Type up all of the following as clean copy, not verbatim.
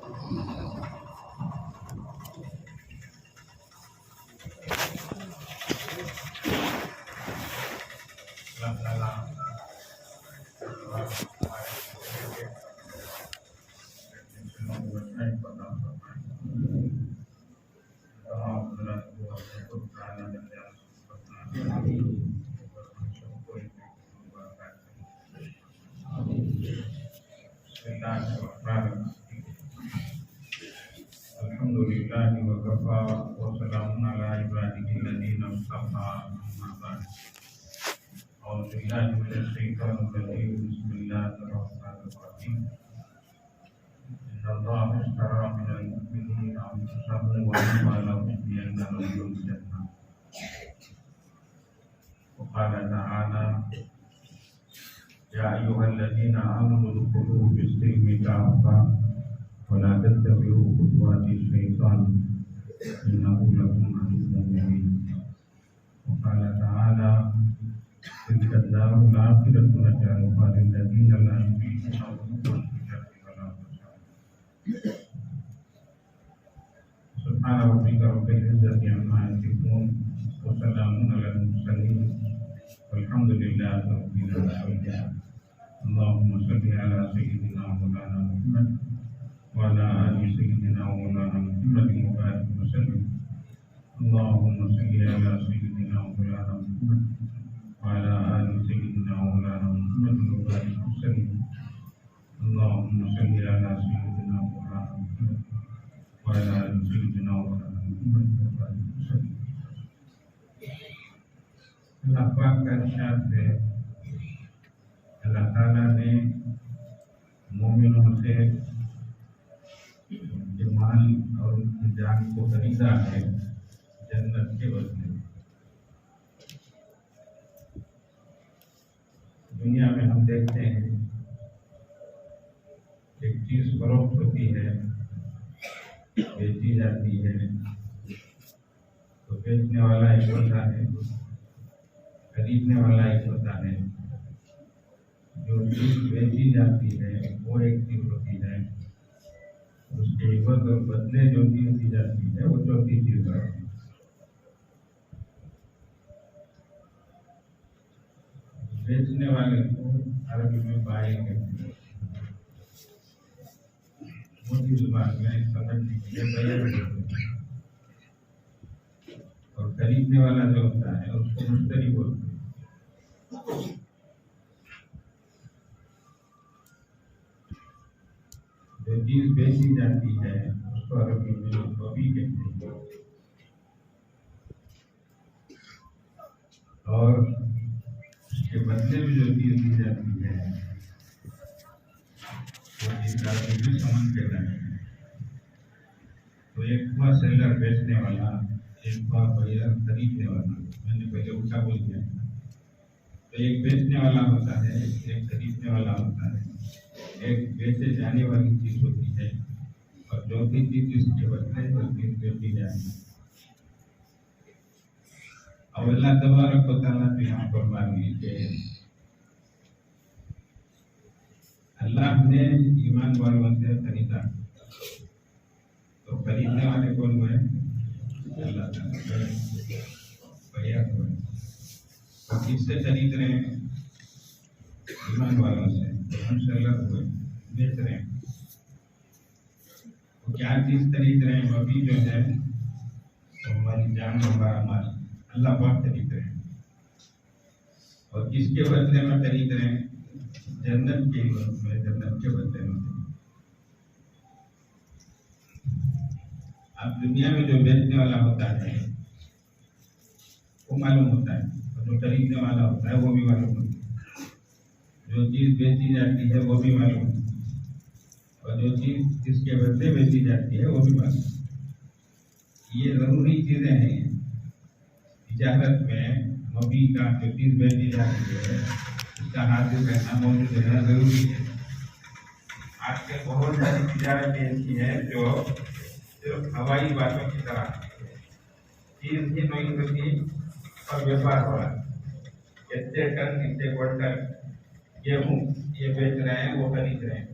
اللہ تعالیٰ الحمد للہ وکفا وسلام علی عبادہ الذین اصطفى اما بعد اعوذ باللہ من الشیطان الرجیم بسم اللہ الرحمن الرحیم ان اللہ اشتری من المؤمنین انفسهم واموالهم بأن لهم الجنہ وقال تعالی یا ایھا الذین آمنوا ادخلوا فی السلم کافۃ ولا تتبعوا خطوات الشیطان انه لكم عدو مبین وقال تعالی تلك الدار الآخرة نجعلها للذین لا یؤمنون بالآخرة ولا فساد سبحان ربک رب العزة عما یصفون وسلام علی المرسلین والحمد للہ رب العالمین اللهم صل على سيدنا مولانا محمد وعلى آل سيدنا مولانا محمد وبارك وسلم اللهم صل على سيدنا مولانا محمد وعلى آل سيدنا مولانا محمد وبارك وسلم اللهم صل على سيدنا مولانا محمد وعلى آل سيدنا مولانا محمد وبارك وسلم اللہ پاک کا ارشاد ہے اللہ تعالیٰ نے مومنوں سے جو مال اور ان کی جان کو خریدا ہے جنت کے بدلے میں۔ دنیا میں ہم دیکھتے ہیں ایک چیز فروخت ہوتی ہے، بیچی جاتی ہے، تو بیچنے والا ایک ہوتا ہے، خریدنے والا ایک ہوتا ہے۔ جو چیز بیچی جاتی ہے وہ ایک چیز ہوتی ہے، اس کے عوض اور بدلے جو چیز دی جاتی ہے وہ چوتھی چیز ہے۔ بیچنے والے کو عربی میں بائع کہتے ہیں، موٹی زبان میں سمجھنے کے لیے بائع کہتے ہیں، اور خریدنے والا جو ہوتا ہے اس کو مشتری بولتے ہیں۔ جو چیز بیچی جاتی ہے اس کو عربی میں مبیع کہتے ہیں، اور اس کے بدلے میں جو چیز دی جاتی ہے وہ چیز کا بھی سمجھ کے رہے ہیں۔ تو ایک ہوا سیلر بیچنے والا، ایک ہوا بائر خریدنے والا۔ میں نے پہلے الٹا بول دیا، تو ایک بیچنے والا ہوتا ہے، ایک خریدنے والا ہوتا ہے، ایک بیچے جانے والی چیز ہوتی ہے، اور چوتھی چیز جس کے بدلے وہ چیز بیچی جائے گی۔ اب اللہ تبارک و تعالیٰ تو یہاں پر مان لیجیے اللہ نے ایمان والوں سے خریدا، تو خریدنے والے کون ہوئے؟ اللہ تعالیٰ بھیا ہوئے۔ اور کس سے خرید رہے ہیں؟ ایمان والوں سے۔ ہم سیلر ہوئے، بیچ رہے ہیں۔ وہ کیا چیز خرید رہے ہیں؟ وہ بھی جو ہے تو ہماری جان ہمارا مال اللہ پاک خرید رہے ہیں، اور کس کے بدلے میں خرید رہے ہیں؟ جنت کے بدلے، جنت کے بدلے میں۔ اب دنیا میں جو بیچنے والا ہوتا ہے وہ معلوم ہوتا ہے، اور جو خریدنے والا ہوتا ہے وہ بھی معلوم ہوتا ہے۔ جو چیز بیچی جاتی ہے وہ بھی معلوم ہے، اور جو چیز جس کے بدلے بیچی جاتی ہے وہ بھی معلوم ہے۔ یہ ضروری چیزیں ہیں۔ تجارت میں مبیع کا جو چیز بیچی جاتی ہے اس کا حاصل رہنا، موجود رہنا ضروری ہے۔ آج کل بہت ساری تجارتیں ایسی ہیں جو صرف ہوائی باتوں کی طرح چیز ہی نہیں ہوتی اور ویپار ہو رہا ہے۔ اتنے ٹن اتنے کوئنٹل گیہوں یہ بیچ رہے ہیں، وہ خرید رہے ہیں۔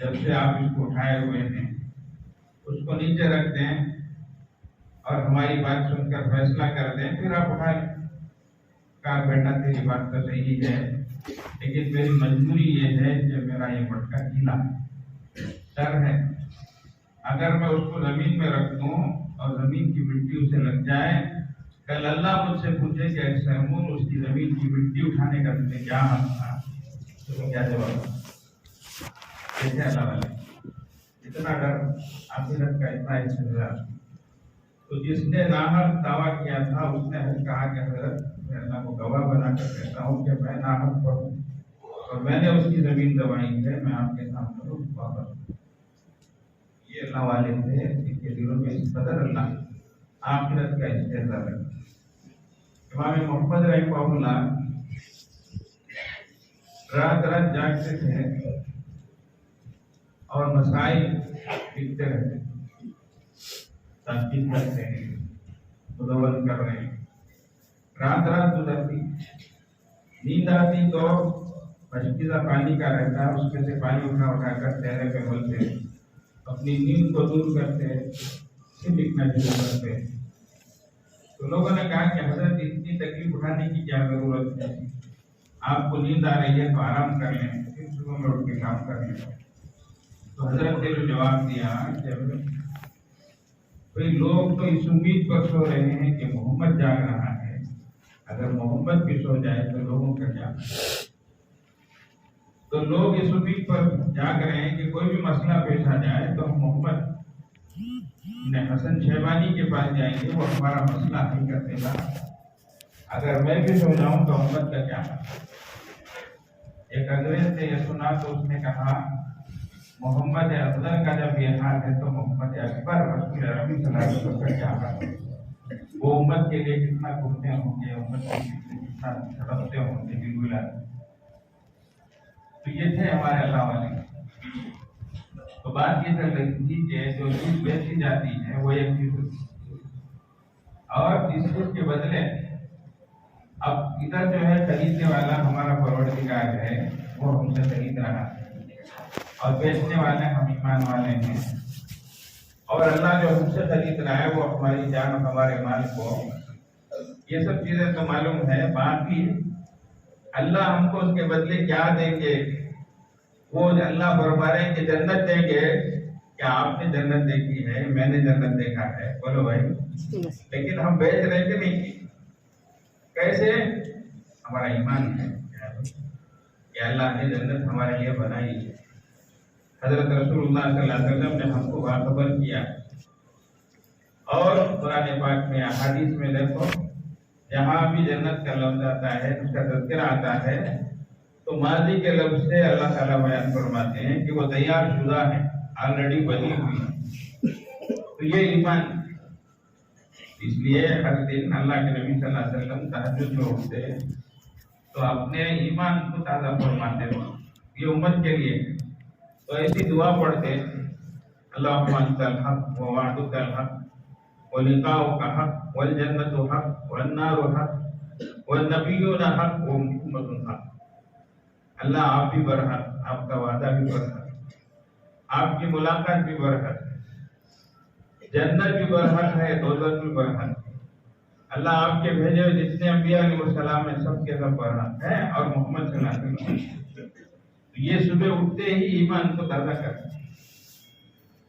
جب سے آپ اس کو اٹھائے ہوئے ہیں اس کو نیچے رکھ دیں اور ہماری بات سن کر فیصلہ کر دیں، پھر آپ اٹھا لیں۔ کہا بیٹا تیری بات تو صحیح ہے، لیکن میری مجبوری یہ ہے کہ میرا یہ مٹکا گیلا ڈر ہے، اگر میں اس کو زمین میں رکھ دوں اور زمین کی مٹی اسے لگ جائے، کل اللہ مجھ سے پوچھے کہ اے سیمون اس کی زمین کی مٹی اٹھانے کا تمہیں کیا حق تھا، تو کیا جواب؟ دیکھیں اللہ والے، اتنا ڈر آخرت کا، اتنا استحضار۔ تو جس نے ناحق دعویٰ کیا تھا اس نے کہا کہ حضرت میں اللہ کو گواہ بنا کر کہتا ہوں کہ میں ناحق پر ہوں اور میں نے اس کی زمین دبائی ہے، میں آپ کے سامنے واپس۔ یہ اللہ والے تھے جن کے دلوں میں اس قدر اللہ آخرت کا استحضار ہے۔ امام محمد رحمہ اللہ رات رات جاگتے تھے اور مسائل لکھتے رہتے، تحقیق کرتے ہیں، مدون کر رہے ہیں۔ رات رات گزرتی، نیند آتی تو مشکیزہ پانی کا رہتا، اس میں سے پانی اٹھا کر چہرے پہ ملتے، اپنی نیند کو دور کرتے، پھر لکھنا شروع کرتے۔ تو لوگوں نے کہا کہ حضرت اتنی تکلیف اٹھانے کی کیا ضرورت ہے، آپ کو نیند آ رہی ہے تو آرام کر لیں، پھر صبح میں اٹھ کے کام کر لیں۔ تو حضرت نے جو جواب دیا کہ بھئی لوگ تو اس امید پر سو رہے ہیں کہ محمد جاگ رہا ہے، اگر محمد بھی سو جائے تو لوگوں کا کیا؟ تو لوگ اس امید پر جاگ رہے ہیں کہ کوئی بھی مسئلہ پیش آ جائے تو ہم محمد حسن شیبانی کے پاس جائیں گے، وہ ہمارا مسئلہ حل کر دے گا، اگر میں بھی سو جاؤں تو محمد کا کیا؟ ایک انگریز نے یہ سنا تو اس نے کہا محمد افضل کا جب یہ حال ہے تو محمد اکبر رسول عربی صلی اللہ علیہ وسلم کا کیا حال ہے؟ وہ امت کے لیے کتنا کرتے ہوں گے، امت کے لیے کتنا تڑپتے ہوں گے، بالکل۔ تو یہ تھے ہمارے اللہ والے۔ تو بات یہ چل رہی تھی کہ جو چیز بیچی جاتی ہے وہ ایک چیز ہوتی ہے اور اس چیز کے بدلے اب ادھر جو ہے خریدنے والا ہمارا پروردگار ہے، وہ ہم سے خرید رہا ہے، اور بیچنے والے ہم ایمان والے ہیں، اور اللہ جو ہم سے خرید رہا ہے وہ ہماری جان اور ہمارے مال کو، یہ سب چیزیں تو معلوم ہے۔ باقی اللہ ہم کو اس کے بدلے کیا دیں گے، وہ اللہ فرمائے کہ جنت دیں گے۔ کیا آپ نے جنت دیکھی ہے؟ میں نے جنت دیکھا ہے، بولو بھائی، لیکن ہم بیچ رہے کہ نہیں؟ کیسے؟ ہمارا ایمان ہے کہ اللہ نے جنت ہمارے لیے بنائی ہے۔ حضرت رسول اللہ صلی اللہ علیہ وسلم نے ہم کو باخبر کیا، اور قرآن پاک میں احادیث میں دیکھو، جہاں بھی جنت کا لفظ آتا ہے، اس کا تذکرہ آتا ہے، تو ماضی کے لفظ سے اللہ تعالیٰ بیان فرماتے ہیں کہ وہ تیار شدہ ہے، آلریڈی بنی ہوئی ہے۔ تو یہ ایمان، اس لیے ہر دن اللہ کے نبی صلی اللہ علیہ وسلم تہجد میں اٹھتے تو اپنے ایمان کو تازہ فرماتے ہیں، یہ امت کے لیے۔ تو ایسی دعا پڑھتے، اللہم انت الحق ووعدک الحق ولقاؤک حق والجنت حق والنار حق والنبیون حق ومحمد حق۔ اللہ آپ بھی برحق، آپ کا وعدہ بھی برحق، آپ کی ملاقات بھی برحق، جنت بھی برحق ہے، دوزخ بھی برحق ہے۔ اللہ آپ کے بھیجے ہوئے جتنے انبیاء علیہ السلام ہیں سب کے سب برحق ہیں، اور محمد صلی اللہ علیہ وسلم۔ تو یہ صبح اٹھتے ہی ایمان کو تازہ کرتے ہیں،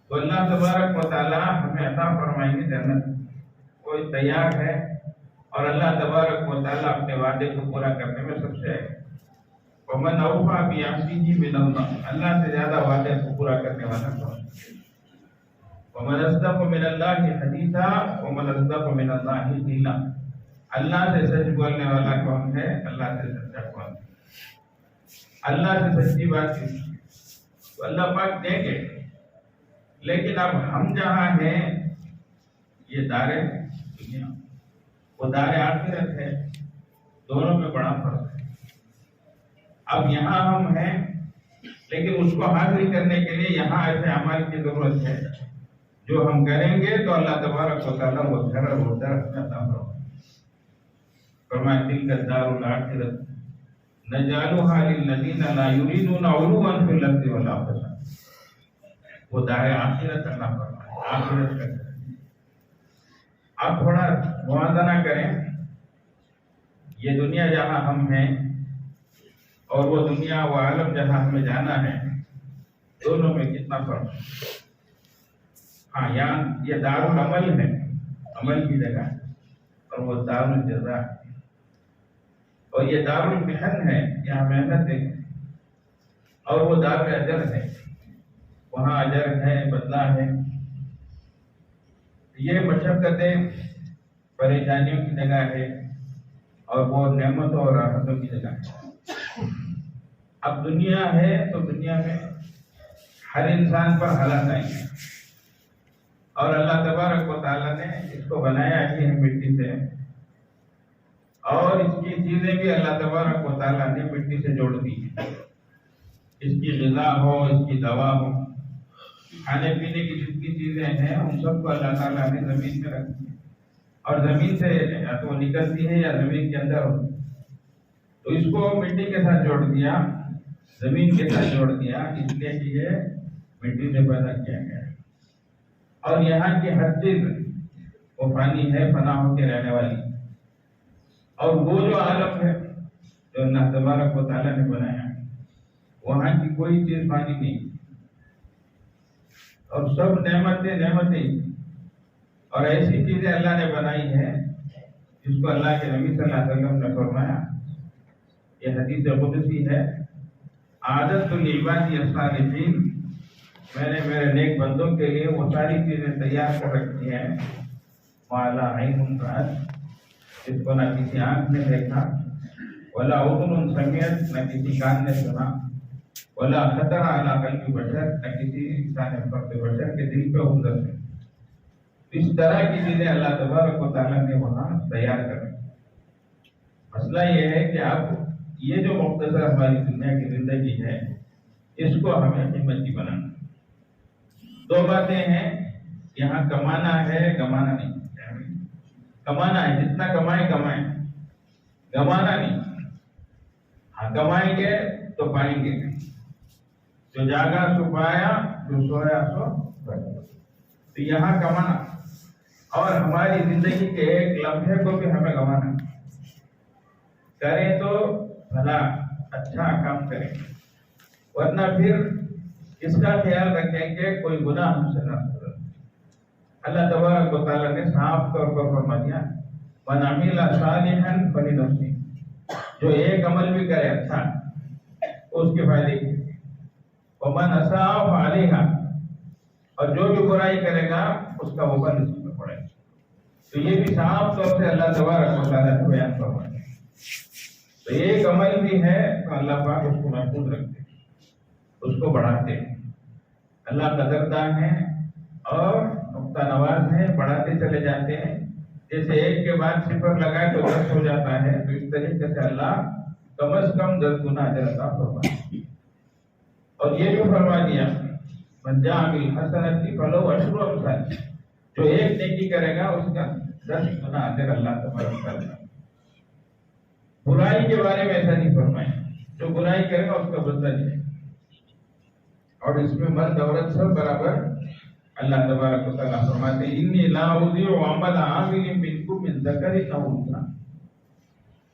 تو اللہ تبارک و تعالیٰ ہمیں عطا فرمائیں گے جنت، وہ تیار ہے، اور اللہ تبارک و تعالیٰ اپنے وعدے کو پورا کرنے میں سب سے ومن اوفی بعہدہ من اللہ، اللہ سے زیادہ وعدے کو پورا کرنے والا کون ہے؟ ومن اصدق من اللہ حدیثا ومن اصدق من اللہ قیلا، اللہ سے سچ بولنے والا کون ہے؟ اللہ سے سچا کون ہے؟ اللہ سے سچی بات کی تو اللہ پاک دیں گے، لیکن اب ہم جہاں ہیں یہ دار دنیا، وہ دار آخرت ہے، دونوں میں بڑا فرق ہے۔ اب یہاں ہم ہیں، لیکن اس کو حاصل کرنے کے لیے یہاں ایسے عمل کی ضرورت ہے جو ہم کریں گے تو اللہ تبارک و تعالیٰ وہ گھر وہ در عطا فرمائے۔ فرمایا تلک الدار الآخرۃ نجعلها للذین لا یریدون علوا فی الارض ولا فسادا۔ وہ دار آخرت اللہ فرمائے، آخرت کا گھر۔ آپ تھوڑا موازنہ کریں، یہ دنیا جہاں ہم ہیں اور وہ دنیا و عالم جہاں ہمیں جانا ہے، دونوں میں کتنا فرق ہے۔ ہاں، یہاں یہ دار العمل ہے، عمل کی جگہ، اور وہ دار الجزا ہے، اور یہ دار المحن ہے، یہاں محنت ہے، اور وہ دار اجر ہے، وہاں اجر ہے، بدلہ ہے۔ یہ مشقتیں پریشانیوں کی جگہ ہے، اور وہ نعمتوں اور راحتوں کی جگہ ہے۔ اب دنیا ہے تو دنیا میں ہر انسان پر حالات آئیں گے، اور اللہ تبارک و تعالیٰ نے اس کو بنایا ہی ہے مٹی سے، اور اس کی چیزیں بھی اللہ تبارک و تعالیٰ نے مٹی سے جوڑ دی ہیں۔ اس کی غذا ہو، اس کی دوا ہو، کھانے پینے کی جتنی چیزیں ہیں ان سب کو اللہ تعالیٰ نے زمین میں رکھی ہے، اور زمین سے یا تو نکلتی ہے یا زمین کے اندر ہو، تو اس کو مٹی کے ساتھ جوڑ دیا، زمین کے ساتھ جوڑ دیا، اس لیے کہ یہ مٹی سے پیدا کیا گیا ہے، اور یہاں کی ہر چیز وہ فانی ہے، فنا ہو کے رہنے والی، اور وہ جو عالم ہے جو اللہ تبارک و تعالیٰ نے بنایا ہے، وہاں کی کوئی چیز فانی نہیں، اور سب نعمتیں، اور ایسی چیزیں اللہ نے بنائی ہیں جس کو اللہ کے نبی صلی اللہ علیہ وسلم نے فرمایا، یہ حدیث قدسی ہے، عادت العباد الصالحین، میں نے میرے نیک بندوں کے لیے وہ ساری چیزیں تیار کر رکھی ہیں، وَعَلَىٰ عَيْنٌ رَأَتْ، جس کو نہ کسی آنکھ نے دیکھا، وَلَا أُذُنٌ سَمِعَتْ، نہ کسی کان نے سنا، وَلَا خَطَرَ عَلَىٰ قَلْبِ بشر، نہ کسی انسان فرد بشر کے دل پہ گزر ہے۔ اس طرح کی چیزیں اللہ تبارک و تعالیٰ نے وہاں تیار کر رکھی۔ مسئلہ یہ ہے کہ اب یہ جو مختصر ہماری دنیا کی زندگی ہے، اس کو ہمیں قیمتی بنانا۔ دو باتیں ہیں، یہاں کمانا ہے، گمانا نہیں۔ کمانا ہے، جتنا کمائیں گمانا نہیں۔ ہاں، کمائیں گے تو پائیں گے، جو جاگا سو پایا، جو سویا سو پایا۔ تو یہاں کمانا، اور ہماری زندگی کے ایک لمحے کو بھی ہمیں گوانا کریں تو بھلا اچھا کام کریں، ورنہ پھر اس کا خیال رکھیں کہ کوئی گناہ ہم سے نہ ہو۔ اللہ تبارک و تعالیٰ نے صاف طور پر فرما دیا، من عمل صالحا فلنفسہ، جو ایک عمل بھی کرے اچھا اس کے فائدے کی، ومن اساء فعلیہا، اور جو بھی برائی کرے گا اس کا وبال اس میں پڑے گا۔ تو یہ بھی صاف طور سے اللہ تبارک و تعالیٰ نے بیان فرمایا۔ تو ایک عمل بھی ہے تو اللہ پاک اس کو محفوظ رکھتے، اس کو بڑھاتے، اللہ قدردان ہے اور نقطہ نواز ہے، بڑھاتے چلے جاتے ہیں۔ جیسے ایک کے بعد صفر لگائے تو 10 ہو جاتا ہے، تو اس طریقے سے اللہ کم از کم 10 گنا اجر عطا فرماتا۔ اور یہ بھی فرما دیا، من جاء بالحسنۃ فلہ عشر امثالها، جو ایک نیکی کرے گا اس کا 10 گنا اجر اللہ تبارک و تعالیٰ۔ برائی کے بارے میں ایسا نہیں فرمایا، جو برائی کرے گا اس کا بدلہ دے، اور اس میں مرد عورت سب برابر اللہ تبارک و تعالیٰ فرماتے ہیں، انی لا اضیع عمل عامل منکم من ذکر او انثی،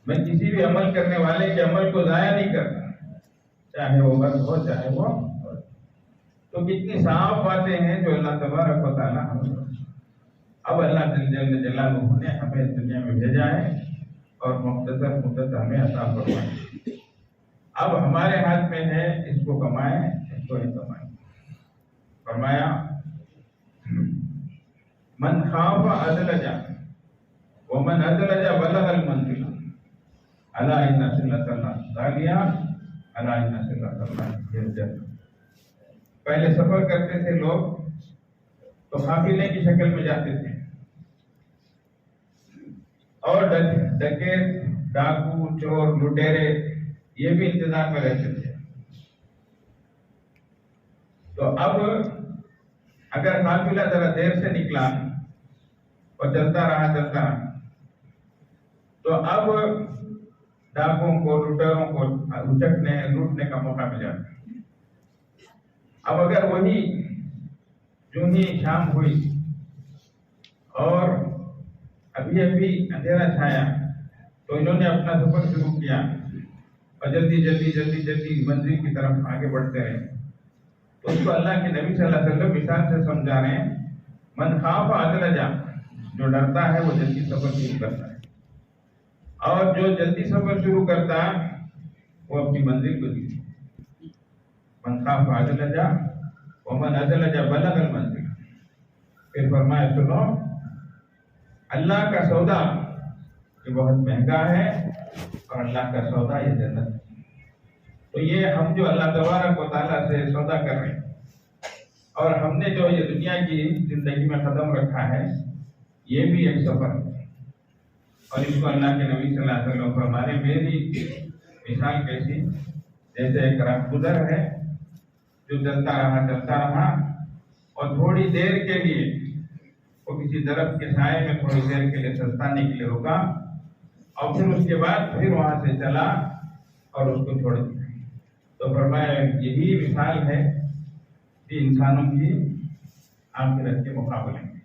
میں کسی بھی عمل کرنے والے کے عمل کو ضائع نہیں کرتا، چاہے وہ مرد ہو چاہے وہ عورت۔ تو کتنی صاف باتیں ہیں جو اللہ تبارک و تعالیٰ ہمیں، اب اللہ جل جلالہ نے ہمیں دنیا میں بھیجا ہے اور مختصر مدت ہمیں عطا فرمائی۔ اب ہمارے ہاتھ میں ہے، اس کو کمائیں، اس کو نہیں کمائیں۔ فرمایا من خاف ادلج ومن ادلج بلغ المنزل الا ان صلۃ اللہ غالیہ الا ان صلۃ اللہ الجنہ۔ پہلے سفر کرتے تھے لوگ تو قافلے کی شکل میں جاتے تھے، اور ڈکیت، ڈاکو، چور، لٹیرے یہ بھی انتظار میں رہتے تھے۔ تو اب اگر قافلہ ذرا دیر سے نکلا اور چلتا رہا تو اب ڈاکوؤں کو، لٹیروں کو اچکنے، لوٹنے کا موقع مل جاتا۔ اب اگر وہی جو ہی شام ہوئی اور ابھی ابھی اندھیرا چھایا تو انہوں نے اپنا سفر شروع کیا اور جلدی جلدی جلدی جلدی منزل کی طرف آگے بڑھتے رہے. تو اس کو اللہ کے نبی صلی اللہ علیہ وسلم مثال سے سمجھا رہے ہیں، من خاف ادلجا، جو ڈرتا ہے وہ جلدی سفر شروع کرتا ہے، اور جو جلدی سفر شروع کرتا ہے وہ اپنی منزل کو دیکھتا ہے. من خاف ادلجا ومن ادلج بلغ المنزل. پھر فرمایا سنو، اللہ کا سودا یہ بہت مہنگا ہے اور اللہ کا سودا یہ جنت ہے. تو یہ ہم جو اللہ تبارک و تعالیٰ سے سودا کر رہے ہیں اور ہم نے جو یہ دنیا کی زندگی میں قدم رکھا ہے، یہ بھی ایک سفر ہے. اور اس کو اللہ کے نبی صلی اللہ علیہ وسلم فرمانے میری مثال کیسی، جیسے ایک راہگزر ہے جو چلتا رہا اور تھوڑی دیر کے لیے وہ کسی درخت کے سائے میں تھوڑی دیر کے لیے سستانے کے لیے رکا اور پھر اس کے بعد پھر وہاں سے چلا اور اس کو چھوڑ دیا. تو فرمایا یہی مثال ہے کہ انسانوں کی آخرت کے مقابلے میں.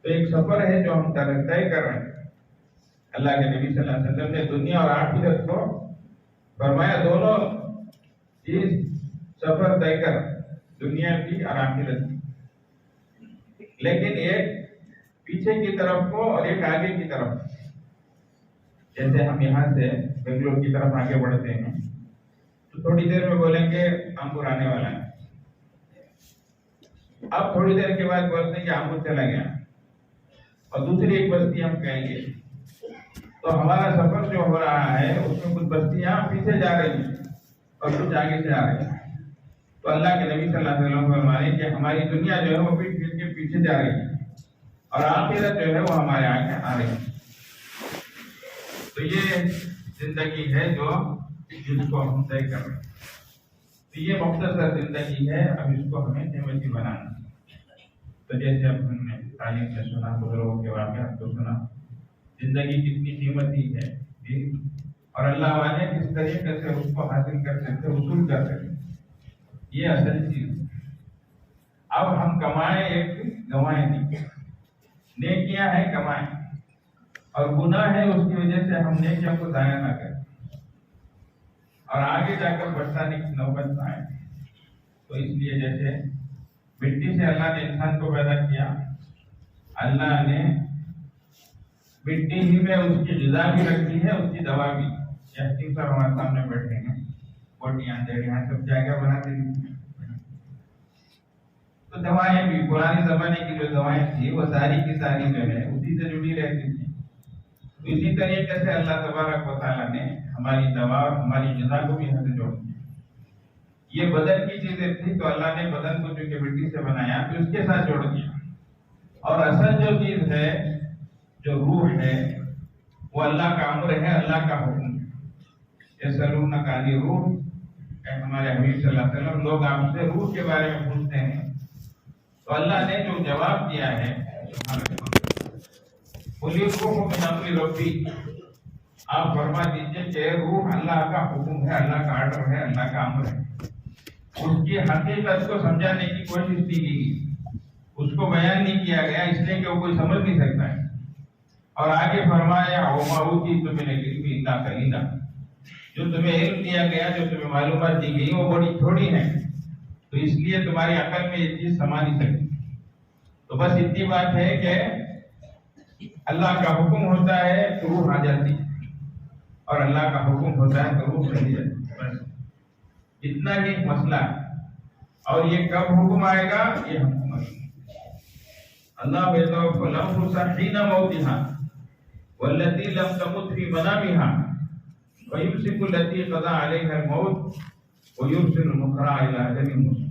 تو ایک سفر ہے جو ہم طے کر رہے ہیں. اللہ کے نبی صلی اللہ علیہ وسلم نے دنیا اور آخرت کو فرمایا دونوں چیز سفر طے کر، دنیا کی اور آخرت کی، لیکن ایک پیچھے کی طرف کو اور ایک آگے کی طرف. جیسے ہم یہاں سے بنگلور کی طرف آگے بڑھتے ہیں تو تھوڑی دیر میں بولیں گے آمبور آنے والا ہے، اب تھوڑی دیر کے بعد بولتے ہیں کہ آمبور چلا گیا اور دوسری ایک بستی ہم کہیں گے. تو ہمارا سفر جو ہو رہا ہے اس میں کچھ بستیاں پیچھے جا رہی ہیں اور کچھ آگے سے آ رہی ہیں. تو اللہ کے نبی صلی اللہ علیہ وسلم فرمانے کہ ہماری دنیا جو ہے وہ پیٹ پیٹ کے پیچھے جا رہی ہے اور آخرت جو ہے وہ ہمارے آگے آ رہی ہے. تو یہ زندگی ہے جو جس کو ہم طے کر رہے ہیں. تو یہ مختصر زندگی ہے، اب اس کو ہمیں قیمتی بنانا. تو جیسے اب ہم نے تعلیم سے سنا، بزرگوں کے واقعات کو سنا، زندگی کتنی قیمتی ہے اور اللہ والے کس طریقے سے اس کو حاصل کر سکتے، وصول کر سکتے، یہ اصل چیز. اب ہم کمائیں ایک گنوائیں نہیں، نیکیاں ہیں کمائیں، اور گناہ ہے اس کی وجہ سے ہم نیکیوں کو ضائع نہ کریں اور آگے جا کر بچانے کی نوبت نہ آئے. تو اس لیے جیسے مٹی سے اللہ نے انسان کو پیدا کیا، اللہ نے مٹی ہی میں اس کی غذا بھی رکھی ہے، اس کی دوا بھی. یہ سب ہمارے سامنے بیٹھے ہیں، بوٹیاں جڑیاں سب جگہ بناتے ہیں. تو دوائیں بھی پرانے زمانے کی جو دوائیں تھی وہ ساری کی ساری جو ہے اسی سے جڑی رہتی تھی. اسی طریقے سے اللہ تبارک و تعالیٰ نے ہماری دوا اور ہماری غذا کو بھی یہاں سے جوڑ دیا. یہ بدن کی چیزیں تھی تو اللہ نے بدن کو جو کہ مٹی سے بنایا تو اس کے ساتھ جوڑ دیا. اور اصل جو چیز ہے، جو روح ہے، وہ اللہ کا امر ہے، اللہ کا حکم ہے. یسألونک عن الروح، ہمارے حبیب صلی اللہ علیہ وسلم لوگ آپ سے روح کے بارے میں پوچھتے ہیں تو اللہ نے جو جواب دیا ہے، قل الروح من امر ربی، آپ فرما دیجئے کہ روح اللہ کا حکم ہے، اللہ کا آرڈر ہے، اللہ کا امر ہے. اس کی حقیقت کو سمجھانے کی کوشش کی گئی، اس کو بیان نہیں کیا گیا اس لیے کہ وہ کوئی سمجھ نہیں سکتا ہے. اور آگے فرمایا وما اوتیتم من العلم الا قلیلا، جو تمہیں علم دیا گیا، جو تمہیں معلومات دی گئی وہ بڑی تھوڑی ہیں، تو اس لیے تمہاری عقل میں یہ چیز سما نہیں سکتی. تو بس اتنی بات ہے کہ اللہ کا حکم ہوتا ہے تو روح آ جاتی ہے، اور اللہ کا حکم ہوتا ہے تو روح چلی جاتی ہے. بس اتنا ہی مسئلہ ہے. اور یہ کب حکم آئے گا یہ ہم کو معلوم. اللہ یتوفی الانفس حین موتها والتي لم تمت في منامها ويمسك التي قضى عليها الموت ويرسل الاخرى الى اجل مسمى.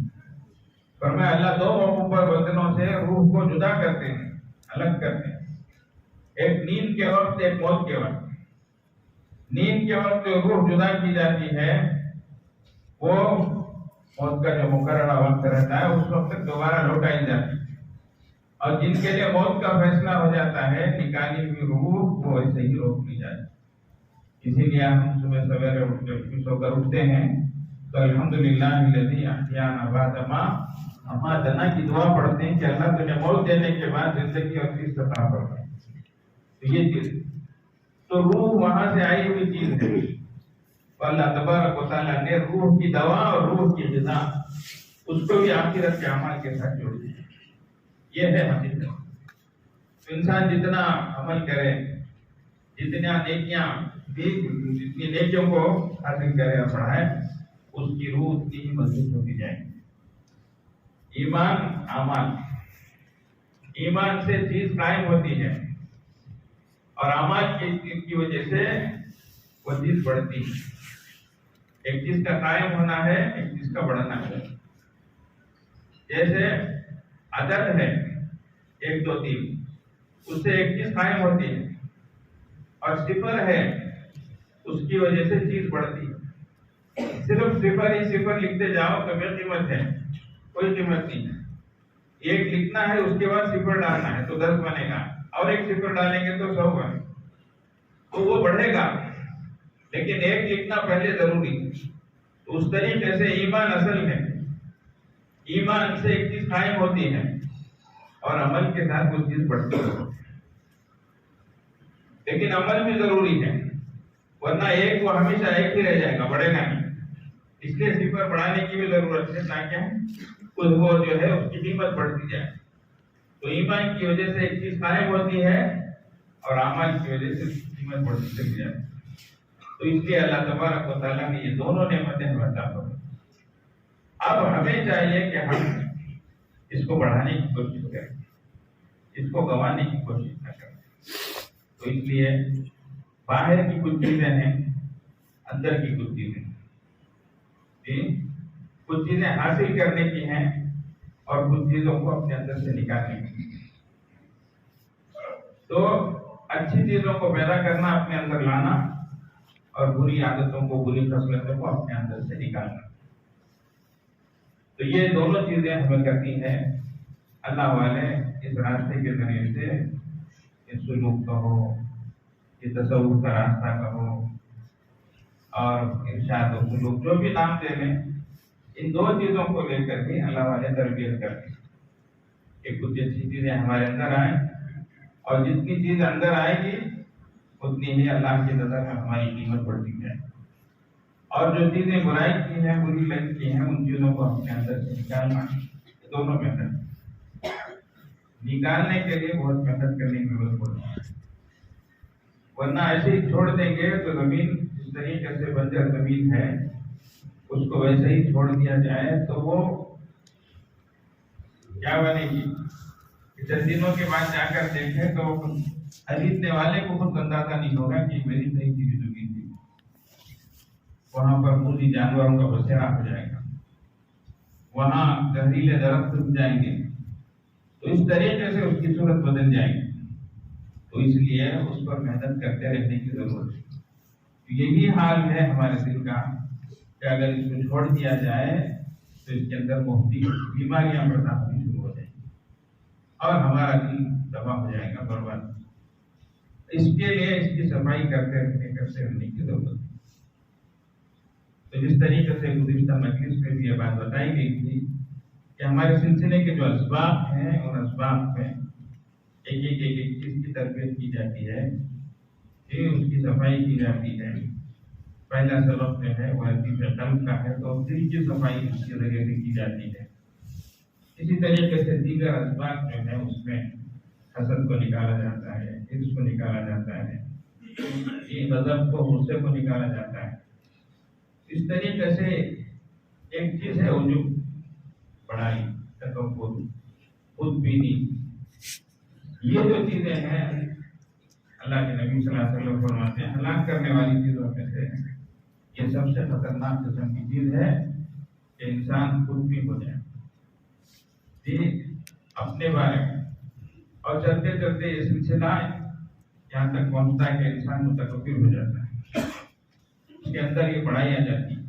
فرمایا اللہ دو موقعوں پر بندوں سے روح کو جدا کرتے ہیں، الگ کرتے ہیں. ایک نیند کے وقت، ایک موت کے وقت. نیند کے وقت جو روح جدا کی جاتی ہے وہ موت کا جو مقررہ وقت رہتا ہے اس وقت تک دوبارہ لوٹائی جاتی ہے. اور جن کے لیے موت کا فیصلہ ہو جاتا ہے، نکالی ہوئی روح وہ ایسے ہی روک لی جاتی. اسی لیے ہم صبح سویرے سو کر اٹھتے ہیں تو الحمدللہ الذی احیانا بعد ما اما دنا کی دعا پڑھتے ہیں کہ اللہ تمہیں موت دینے کے بعد زندگی اور چیز عطا فرمائے. تو یہ چیز تو روح وہاں سے آئی ہوئی چیز ہے. اللہ تبارک و تعالیٰ نے روح کی دوا اور روح کی غذا اس کو بھی آخرت کے اعمال کے ساتھ جوڑ دیا. یہ ہے حقیقت. تو انسان جتنا عمل کرے، جتنا نیکیاں جتنی نیکیوں کو حاصل کرے اور بڑھائے، اس کی روح اتنی ہی مضبوط ہوتی جائے گی. ایمان اعمال، ایمان سے چیز قائم ہوتی ہے اور اعمال کی وجہ سے وہ چیز بڑھتی ہے. ایک چیز کا قائم ہونا ہے، ایک چیز کا بڑھنا ہے. جیسے عدد ہے 1 2 3، اس سے ایک چیز قائم ہوتی ہے، اور صفر ہے اس کی وجہ سے چیز بڑھتی ہے. صرف صفر ہی صفر لکھتے جاؤ تو بے قیمت ہے، کوئی قیمت نہیں ہے. 1 لکھنا ہے، اس کے بعد صفر ڈالنا ہے تو 10 بنے گا، اور 1 صفر ڈالیں گے تو 100 بنے گا. تو وہ بڑھے گا، لیکن 1 لکھنا پہلے ضروری. تو اس طریقے سے ایمان اصل ہے. ایمان سے ایک چیز قائم ہوتی ہے اور عمل کے ساتھ وہ چیز بڑھتی ہے. لیکن عمل بھی ضروری ہے، ورنہ 1 وہ ہمیشہ 1 ہی رہ جائے گا، بڑھے گا نہیں. اس لیے صفر بڑھانے کی بھی ضرورت ہے تاکہ وہ جو ہے اس کی قیمت بڑھتی جائے. تو ایمان کی وجہ سے ایک چیز قائم ہوتی ہے اور اعمال کی وجہ سے قیمت بڑھتی چلی جائے. تو اس لیے اللہ تبارک و تعالیٰ نے یہ دونوں نعمتیں ہمیں عطا فرمائیں. اب ہمیں چاہیے کہ ہم اس کو بڑھانے کی کوشش کریں، اس کو گنوانے کی کوشش نہ کریں. تو اس لیے باہر کی کچھ چیزیں ہیں، اندر کی کچھ چیزیں ہیں. کچھ چیزیں حاصل کرنے کی ہیں اور کچھ چیزوں کو اپنے اندر سے نکالنے کی. تو اچھی چیزوں کو پیدا کرنا، اپنے اندر لانا، اور بری عادتوں کو، بری خصلتوں کو اپنے اندر سے نکالنا. تو یہ دونوں چیزیں ہمیں کرتی ہیں. اللہ والے اس راستے کے ذریعے سے، اس سلوک کا ہو، یہ تصوف کا راستہ کا ہو، اور ارشاد و سلوک، جو بھی نام دے لیں، ان 2 چیزوں کو لے کر کے اللہ والے تربیت کرتے ہیں کہ کچھ اچھی چیزیں ہمارے اندر آئیں، اور جتنی چیز اندر آئے گی اتنی ہی اللہ کی نظر میں ہماری قیمت بڑھتی جائے. اور جو چیزیں برائی کی ہیں، بری لگتی ہیں، ان چیزوں کو اپنے اندر سے نکالنا. دونوں محنت، نکالنے کے لیے بہت محنت کرنے کی ضرورت پڑتی ہے. ورنہ ایسے ہی چھوڑ دیں گے تو زمین جس طریقے سے بنجر زمین ہے، اس کو ویسے ہی چھوڑ دیا جائے تو وہ کیا بنے گی؟ چند دنوں کے بعد جا کر دیکھیں تو خریدنے والے کو خود اندازہ نہیں ہوگا کہ میری صحیح کی زمین تھی. وہاں پر پوری جانوروں کا بسیرا ہو جائے گا، وہاں زہریلے درخت اگ جائیں گے. تو اس طریقے سے اس کی صورت بدل جائے گی. تو اس لیے اس پر محنت کرتے رہنے کی ضرورت ہے. یہی حال ہے ہمارے دل کا کہ اگر اس کو چھوڑ دیا جائے تو اس کے اندر مختلف بیماریاں پیدا ہونی شروع ہو جائیں گی اور ہمارا دل تباہ ہو جائے گا، برباد. اس کے لیے اس کی صفائی کرتے رہنے کی ضرورت ہے. تو جس طریقے سے گزشتہ مجلس میں بھی یہ بات بتائی گئی تھی کہ ہمارے سلسلے کے جو اسباب ہیں، ان اسباب میں ایک چیز کی تربیت کی جاتی ہے، اس کی صفائی کی جاتی ہے. پہلا سبب جو ہے وہ حدیث قلب کا ہے، تو دل کی صفائی اس کے ذریعے سے کی جاتی ہے. اسی طریقے سے دیگر اسباب جو ہے اس میں حسد کو نکالا جاتا ہے، حرص کو نکالا جاتا ہے، غضب کو، غصے کو نکالا جاتا ہے. اس طریقے سے ایک چیز ہے عجب، بڑائی، تکبر، خود بینی. یہ جو چیزیں ہیں اللہ کے نبی صلی اللہ علیہ وسلم فرماتے ہیں ہلاک کرنے والی چیزوں میں سے یہ سب سے خطرناک قسم کی چیز ہے کہ انسان خود بھی ہو جائے اپنے بارے میں. اور چلتے چلتے یہ سلسلہ یہاں تک پہنچتا ہے کہ انسان متکبر ہو جاتا ہے، اس کے اندر یہ بڑائی آ جاتی ہے.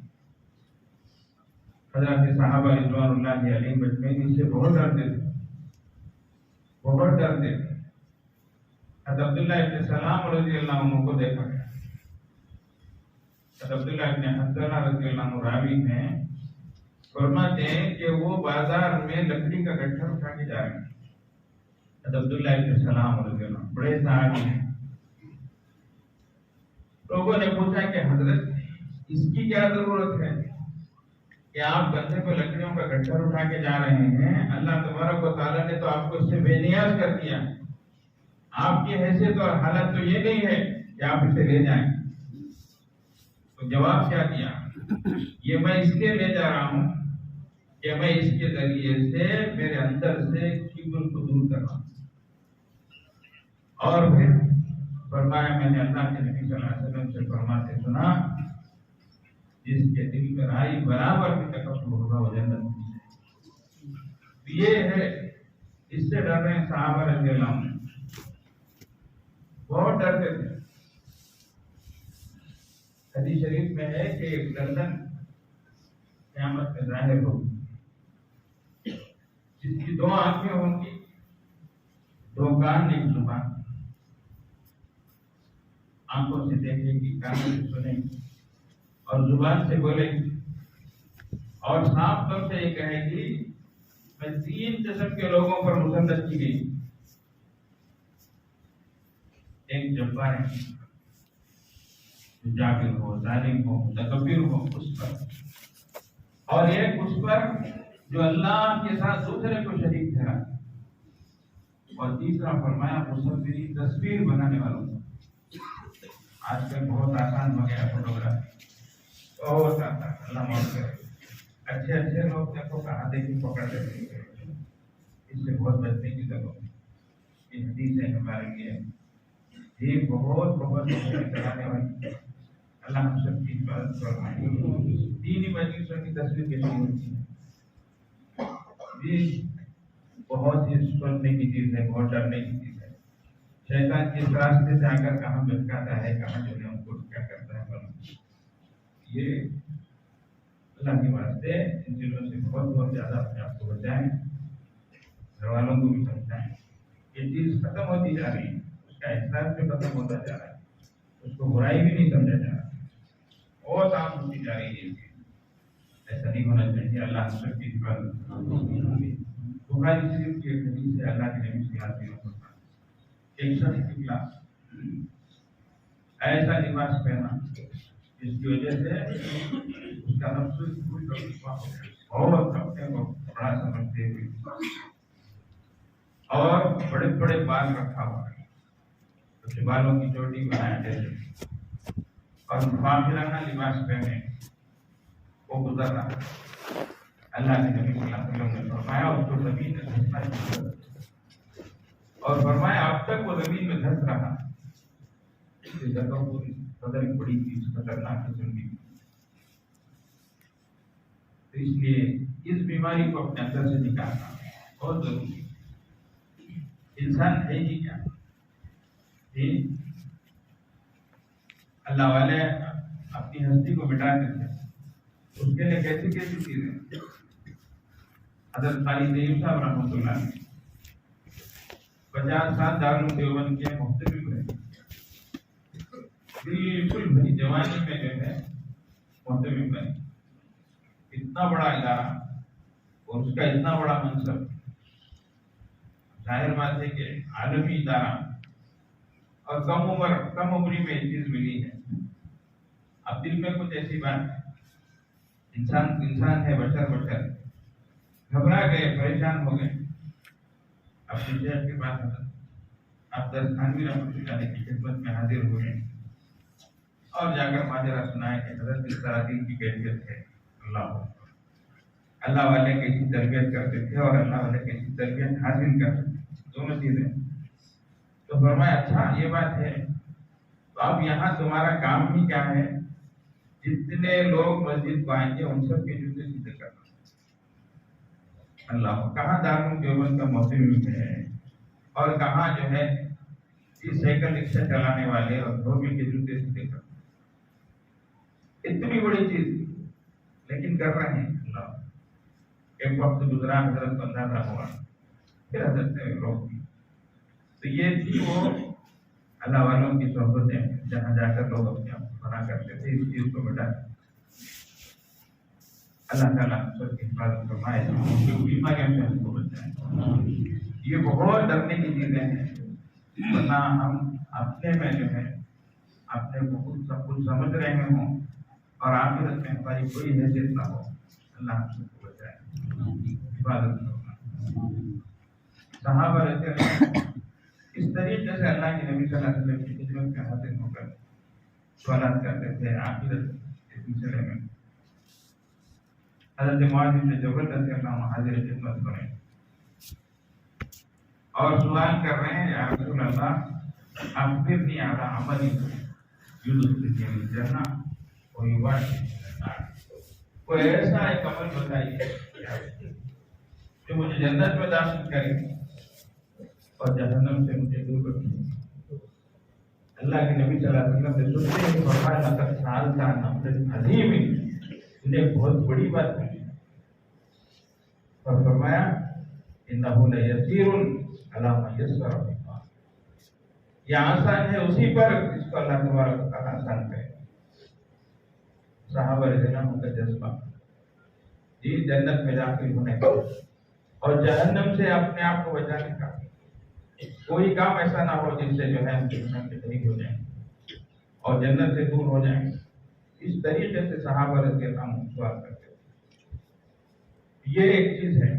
حضرت صحابہ رضوان اللہ علیہم اجمعین اس سے بہت ڈرتے تھے، بہت ڈرتے تھے. حضرت عبداللہ ابن سلام رضی اللہ عنہ کو دیکھا گیا. حضرت عبداللہ ابن حنظلہ رضی اللہ عنہ راوی ہیں فرماتے ہیں کہ وہ بازار میں لکڑی کا گٹھا اٹھا کے جا رہے ہیں. عبداللہ ابن سلام رضی اللہ عنہ بڑے صحابی ہیں. لوگوں نے پوچھا کہ حضرت اس کی کیا ضرورت ہے کہ آپ کندھے پہ لکڑیوں کا گٹھر اٹھا کے جا رہے ہیں؟ اللہ تبارک و تعالیٰ نے تو آپ کو اس سے بے نیاز کر دیا. آپ کی حیثیت اور حالت تو یہ نہیں ہے کہ آپ اسے لے جائیں. تو جواب کیا دیا؟ یہ میں اس لیے لے جا رہا ہوں کہ میں اس کے ذریعے سے میرے اندر سے کبر کو دور کر رہا ہوں. اور پھر فرمایا میں نے اللہ کے نبی صلی اللہ علیہ وسلم سے فرماتے سنا جس کے دل پر آئی برابر بھی تکبر ہوگا وہ جنت میں. یہ ہے، اس سے ڈر رہے ہیں صحابہ رضی اللہ عنہ، بہت ڈرتے تھے. حدیث شریف میں ہے کہ ایک گردن قیامت میں ظاہر ہوگی جس کی 2 آنکھیں ہوں گی، 2 کان، 1 زبان. آنکھوں سے دیکھے گی، کانوں سے سنے گی اور زبان سے بولے گی. اور صاف طور سے یہ کہے گی میں 3 قسم کے لوگوں پر مسلط کی گئی. ایک جبار ہے جو جابر ہو، ظالم ہو، متکبر ہو، اس پر. اور ایک اس پر جو اللہ کے ساتھ دوسرے کو شریک ٹھہرا. اور تیسرا فرمایا مصوری، تصویر بنانے والوں کو. آج کل بہت آسان ہو گیا فوٹوگرافی، بہت آسان. اللہ معاف کرے. اچھے لوگ دیکھو کہاں دیکھی پکڑ لیتے ہیں. اس سے بہت بچنے کی ضرورت ہے. یہ حدیث ہے ہمارے لیے یہ بہت کرانے والی. اللہ ہم سب کی حفاظت فرمائے. دینی مجلسوں کی تصویر کیسی ہوتی ہے؟ یہ بہت ہی سننے کی چیز ہے، بہت ڈرنے کی چیز ہے. شیطان کس راستے سے آ کر کہاں بھٹکاتا ہے، کہاں جو ہے ان کو کیا کرتا ہے. یہ اللہ کے واسطے ان چیزوں سے بہت زیادہ اپنے آپ کو بچائیں، گھر والوں کو بھی سمجھائیں. یہ چیز ختم ہوتی جا رہی ہے، اس کا احساس بھی ختم ہوتا جا رہا ہے، اس کو برائی بھی نہیں سمجھا جا رہا، بہت عام ہوتی جا رہی ہے. یہ چیز ایسا نہیں ہونا چاہیے. اللہ ہم سب کی حفاظت. بخاری شریف کی ایک حدیث ہے، اللہ کے نبی صلی اللہ علیہ وسلم ایک شخص نکلا ایسا لباس پہنا جس کی وجہ سے اس کا نفس بہت اپنے کو بڑا سمجھتے ہوئے اور بڑے بڑے بال رکھا ہوا ہے، اس بالوں کی چوٹی بنایا جیسے اور فاخرانہ لباس پہنے وہ گزر رہا. اللہ کے نبی صلی اللہ علیہ وسلم نے فرمایا اس کو زمین میں دھسنا چاہیے اور فرمایا اب تک وہ زمین میں دھس رہا. اس جگہ پوری بدل پڑی تھی، اس خطرناک قسم کی. تو اس لیے اس بیماری کو اپنے اندر سے نکالنا بہت ضروری ہے. انسان ہے ہی کیا؟ اللہ والے اپنی ہستی کو مٹا دیتے ہیں، اس کے لیے کیسی کیسی چیزیں. حضرت قاری طیب صاحب رحمۃ اللہ علیہ 50 سال دارالعلوم دیوبند کے محتمم رہے، بالکل بھری جوانی میں جو ہے محتمم بنے. اتنا بڑا ادارہ اور اس کا اتنا بڑا منصب، ظاہر بات ہے کہ عالمی ادارہ اور کم عمری میں یہ چیز ملی ہے. اب دل میں کچھ ایسی بات ہے، انسان ہے، بشر گھبرا گئے، پریشان ہو گئے. اپنی شیخ کے پاس آپ تھانوی رحمۃ اللہ علیہ کی خدمت میں حاضر ہوئے اور جا کر ماجرا سنائے کہ حضرت اس طرح دین کی کیفیت ہے. اللہ والے کیسی تربیت کرتے تھے اور اللہ والے کیسی تربیت حاصل کرتے تھے، دونوں چیزیں. تو فرمایا اچھا یہ بات ہے، تو اب یہاں تمہارا کام ہی کیا ہے؟ جتنے لوگ مسجد کو آئیں گے ان سب کے جوتے سیدھے کرنا. اللہ کہاں دارالعلوم دیوبند کا محتمم ہے اور کہاں جو ہے اس سائیکل رکشا چلانے والے اور دھوبی کے جوتے سیدھے کرنا. اتنی بڑی چیز لیکن کر رہے ہیں. اللہ ایک وقت گزرا، حضرت کو اندازہ ہوا، پھر حضرت نے روک دی. تو یہ تھی وہ اللہ والوں کی صحبتیں جہاں جا کر لوگ اپنے آپ کو بنا کرتے تھے. اس چیز کو بٹا اللہ تعالیٰ سب کی حفاظت فرمائے، بیماریوں سے ہم کو بچائے۔ یہ بہت ڈرنے کی چیزیں ہیں، ورنہ ہم اپنے میں جو ہے اپنے کو خود سب کچھ سمجھ رہے ہوں اور آخرت میں ہماری کوئی حیثیت نہ ہو۔ اللہ ہم سب کو بچائے، حفاظت فرمائے۔ صحابہ رضی اللہ عنہ اس طریقے سے اللہ کے نبی صلی اللہ علیہ وسلم کی خدمت میں حاضر ہو کر سوالات کرتے تھے آخرت کے سلسلے میں۔ حضرت معاذ بن جبل رضی اللہ عنہ حاضر خدمت کریں اور سوال کر رہے ہیں، یا رسول اللہ اخبرنی علی عمل یدخلنی الجنہ ویبعدنی من النار، کوئی ایسا ایک عمل بتائیے جو مجھے جنت میں داخل کرے اور جہنم سے مجھے دور رکھے۔ اللہ کے نبی صلی اللہ علیہ وسلم نے سنتے ہی فرمایا لقد سألت عن امر عظیم، انہیں بہت بڑی بات پوچھی اور فرمایا انہ لیسیر علی من یسر اللہ، یہ آسان ہے اسی پر جس کو اللہ تبارک و تعالیٰ آسان کرے۔ صحابہ رضی اللہ عنہ کا جذبہ جی جنت میں داخل ہونے کا اور جہنم سے اپنے آپ کو بچانے کا، کوئی کام ایسا نہ ہو جس سے جو ہے ہم جہنم کے قریب ہو جائیں اور جنت سے دور ہو جائیں۔ اس طریقے سے صحابہ رضی اللہ عنہ سوال کرتے ہیں۔ یہ ایک چیز ہے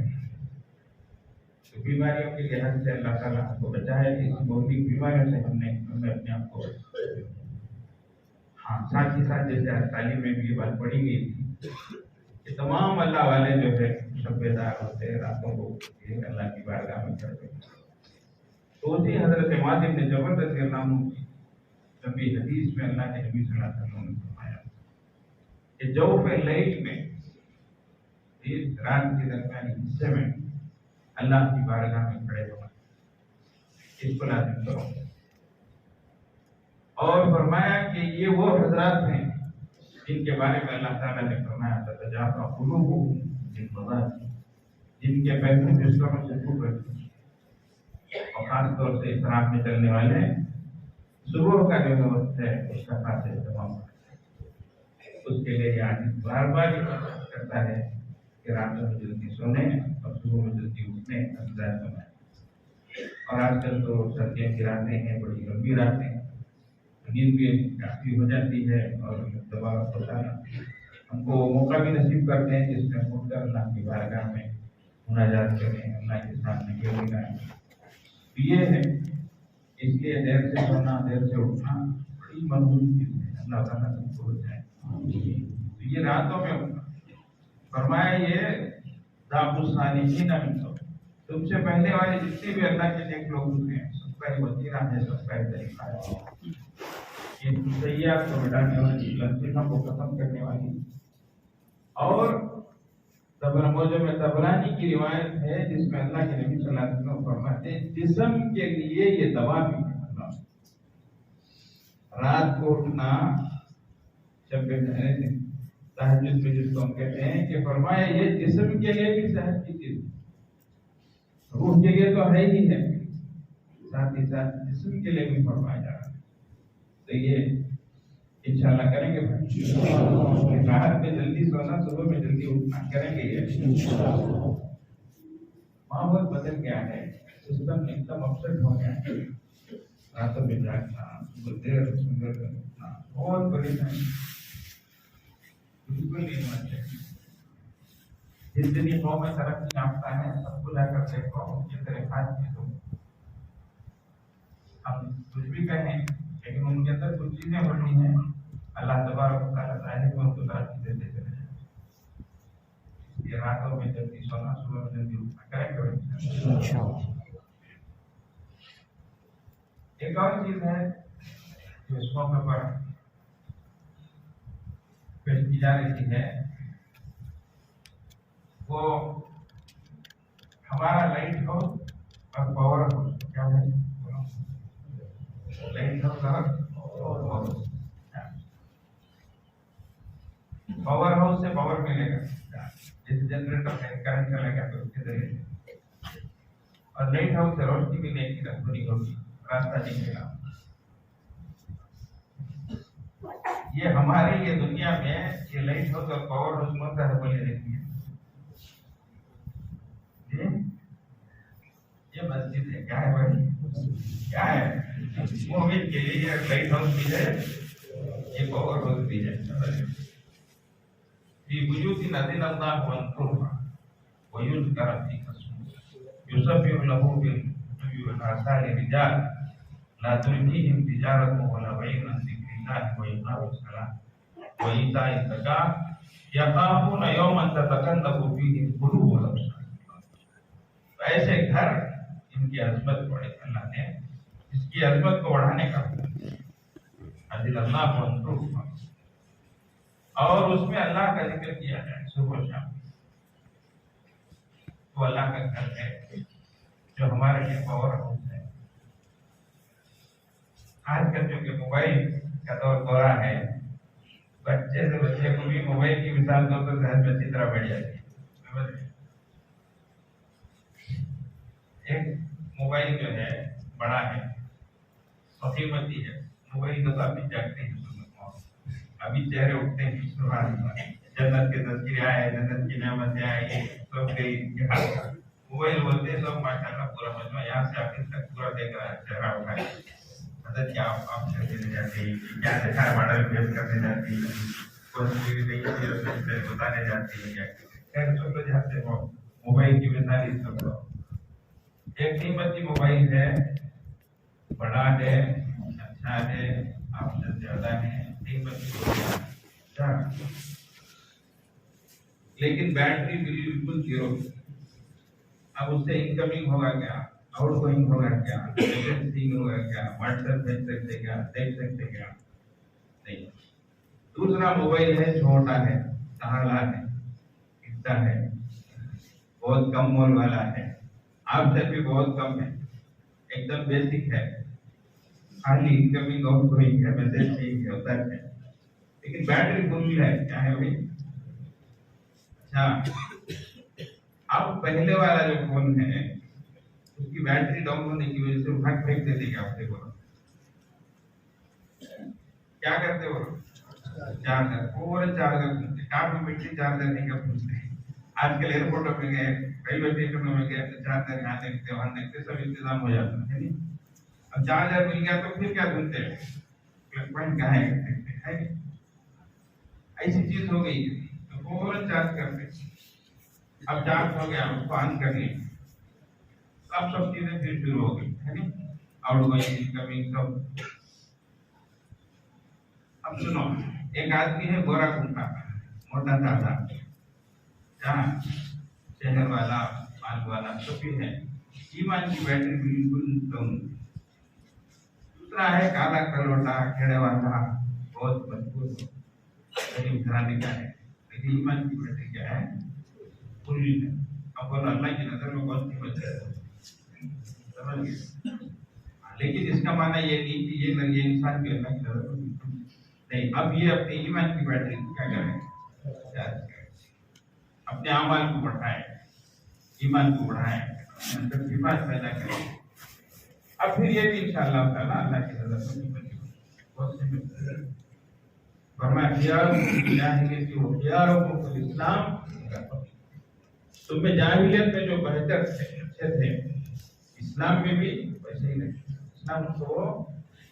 کہ بیماریوں کے لحاظ سے اللہ تعالیٰ ہم کو بچائے، اس بہتی بیماریوں سے ہمیں اپنے آپ کو بچائے۔ ہاں ساتھ ہی ساتھ جیسے آج تعلیم میں بھی یہ بات پڑھی گئی تھی کہ تمام اللہ والے جو ہے شبیدار ہوتے ہیں، راتوں کو اللہ کی بارگاہ میں چڑھتے ہیں۔ تو اسی حضرت معاذ بن جبل رضی اللہ عنہ کی لمبی حدیث میں اللہ کے نبی صلی اللہ علیہ وسلم نے فرمایا کہ جوف لیل میں رات کے درمیانی حصے میں اللہ کی بارگاہ میں کھڑے ہونا، اس کو لازم کرو۔ اور فرمایا کہ یہ وہ حضرات ہیں جن کے بارے میں اللہ تعالیٰ نے فرمایا تتجافی قلوبهم عن المضاجع، جن کے پہلو بستروں سے دور رہتے ہیں، اور خاص طور سے اس رات میں چلنے والے صبح کا جو وقت ہے اس کا خاص اہتمام کرتے ہیں۔ اس کے لیے یہ آدمی بار بار یہ کرتا ہے کہ راتوں میں جلدی سونے اور صبح میں جلدی اٹھنے انتظار سونے۔ اور آج کل تو سردیاں کی راتیں ہیں، بڑی لمبی راتیں ہیں، نیند بھی کافی ہو جاتی ہے اور دباؤ ہوتا ہے۔ ہم کو موقع بھی نصیب کرتے ہیں جس میں اٹھ کر اللہ کی بارگاہ میں مناجات کریں، اللہ کے سامنے یہ لگائیں۔ یہ ہے اس لیے دیر سے سونا دیر سے اٹھنا بڑی مضبوط چیز ہے، اللہ تعالیٰ سب کو بچائے۔ تو یہ راتوں میں اٹھنا، فرمایا یہ ذاق الصالحین منکم، تم سے پہلے والے جتنے بھی اللہ کے نیک لوگ ہوتے ہیں سب کا یہ وسیلہ ہے، سب کا یہ طریقہ ہے۔ یہ سیئات کو مٹانے والی، لطیفہ کو ختم کرنے والی۔ اور موجہ میں طبرانی کی روایت ہے جس میں اللہ کے نبی صلی اللہ علیہ وسلم فرماتے ہیں جسم کے لیے یہ دوا بھی ہے۔ رات کو اٹھنا جب تہجد میں جس کو ہم کہتے ہیں کہ فرمایا یہ جسم کے لیے بھی صحت کی چیز، روح کے لیے تو ہے ہی ہے، ساتھ ہی ساتھ جسم کے لیے بھی فرمایا جا رہا ہے۔ تو یہ انشاءاللہ کریں گے بھائی، رات میں جلدی سونا صبح میں جلدی اٹھنا کریں گے۔ یہ ماحول بدل گیا ہے، سسٹم ایک دم اپسیٹ ہو گیا ہے، راتوں میں جاگنا، صبح دیر سندر اٹھنا بہت بڑی ہے، بالکل نہیں ہونا چاہیے۔ جس دن یہ قوم میں ترقی یافتہ ہے سب کو جا کر دیکھو ان کی طریقات چیزوں ہم کچھ بھی کہیں لیکن ان کے اندر کچھ چیزیں ہوتی ہیں، اللہ تبارک و تعالیٰ ظاہر میں ان کو ترقی دیتے چلے جائیں۔ یہ راتوں میں جلدی سونا صبح میں جلدی اٹھنا کریں۔ ایک اور چیز ہے جو اس موقع پر پیش کی جا رہی ہے، وہ ہمارا لائٹ ہاؤس اور پاور ہاؤس کیا ہے؟ لائٹ ہاؤس اور پاور ہاؤس سے پاور ملے گا، جیسے جنریٹر میں کرنٹ چلے گا تو اس کے ذریعے، اور لائٹ ہاؤس سے روشنی ملے گی، رہبری ہوگی، راستہ دکھے گا۔ یہ ہمارے یہ دنیا میں یہ لائٹ ہاؤس اور پاور ہاؤس ہوتا ہے بولے دیکھیے یہ مسجد ہے کیا ہے بھائی کیا ہے مومن کے لیے یہ لائٹ ہاؤس بھی ہے یہ پاور ہاؤس بھی ہے فی بیوت اذن اللہ وانفرها ویذکر فیہا اسمہ یسبح لہ بالغدو والآصال رجال لا تلہیہم تجارۃ ولا بیع عن ذکر اللہ وإقام الصلاۃ وإیتاء الزکاۃ یخافون یوما تتقلب فیہ القلوب والابصار۔ ایسے گھر ان کی عظمت بڑھے اللہ نے اس کی عظمت کو بڑھانے کا اذن اللہ وانفرها اور اس میں اللہ کا ذکر کیا جائے صبح و شام، تو اللہ کا گھر ہے جو ہمارے لیے پاور ہاؤس ہے۔ آج کل جو کہ موبائل کا دورہ ہے، بچے سے بچے کو بھی موبائل کی مثال دو تو ذہن میں اچھی طرح بیٹھ جاتی ہے۔ ایک موبائل جو ہے بڑا ہے قیمتی ہے، موبائل تو کافی جاگتے ہیں، ابھی چہرے اٹھتے ہیں سبحان اللہ، جنت کے تذکرے آئے، جنت کی نعمتیں آئی، سب گئی موبائل بولتے سب ماشاءاللہ پورا مجموعہ یہاں سے آخر تک پورا دیکھ رہا ہے، چہرہ اٹھائے مدد کیا آپ سے دینے جاتے ہیں، کیا دیکھا ہے ماڈل پیش کرنے جاتی ہے، بتانے جاتی ہے، کیا خیر سب لوگ جاتے ہو موبائل کی مثال اس کو ایک قیمتی موبائل ہے، بڑا ہے، اچھا ہے، آپشن زیادہ ہے، لیکن بیٹری بالکل زیرو۔ اب اس سے انکمنگ ہوگا کیا، آؤٹ گوئنگ ہوگا کیا، میسجنگ ہوگا کیا، واٹس ایپ بھیج سکتے کیا، دیکھ سکتے کیا، نہیں۔ دوسرا موبائل ہے، چھوٹا ہے، سہالا ہے، کتا ہے، بہت کم مول والا ہے، آپ سے بھی بہت کم ہے، ایک دم بیسک ہے، خالی انکمنگ آؤٹ گوئنگ ہے، میسج نہیں ہے، ہوتا ہے، لیکن بیٹری فل ہے، کیا ہے بھائی؟ اچھا اب پہلے والا جو فون ہے اس کی بیٹری ڈاؤن ہونے کی وجہ سے اٹھا پھینک دیتے کیا آپ سے بولو کیا کرتے ہو؟ چارجر، پورے چارجر پھونکتے، کار میں بیٹری چارجر نہیں کر پھونکتے، آج کل ایئرپورٹوں پہ گئے، ریلوے اسٹیشنوں میں گئے، چارجر یہاں دیکھتے وہاں دیکھتے، سب انتظام ہو جاتا ہے۔ اب چارجر مل گیا تو پھر کیا ڈھونڈتے ہیں؟ پلگ پوائنٹ کہاں ہے؟ ایسی چیز ہو گئی تو فوراً چارج کرتے، اب چارج ہو گیا اس کو آن کر لیں، اب سب چیزیں پھر شروع ہو گئی ہے نا، آؤٹ گوئنگ انکمنگ سب۔ اب سنو، ایک آدمی ہے گورا کنٹا، موٹا تازہ، جہاں شہر والا مال والا سب بھی ہے، ایمان کی بیٹری بالکل ڈاؤن۔ دوسرا ہے کالا کلوٹا، کھڑے والا، بہت مضبوط غریب گھرانے کا ہے، لیکن ایمان کی بیٹری کیا ہے؟ کھلی ہے۔ اب بولو اللہ کی نظر میں کون سی بچہ ہے؟ سمجھ گئے؟ لیکن اس کا معنی یہ نہیں کہ یہ انسان کی اللہ کی نظر میں نہیں۔ اب یہ اپنے ایمان کی بیٹری کیا کریں؟ چارج کریں، اپنے اعمال کو بڑھائیں، ایمان کو بڑھائیں، صفات پیدا کریں، اب پھر یہ بھی انشاءاللہ تعالیٰ اللہ کی نظر میں بنے گا۔ بہت سے فرمایا خیارکم جاہلیت و خیارکم فی الاسلام، تم میں جاہلیت میں جو بہتر تھے، اچھے تھے، اسلام میں بھی ویسے ہی نہیں۔ اسلام کو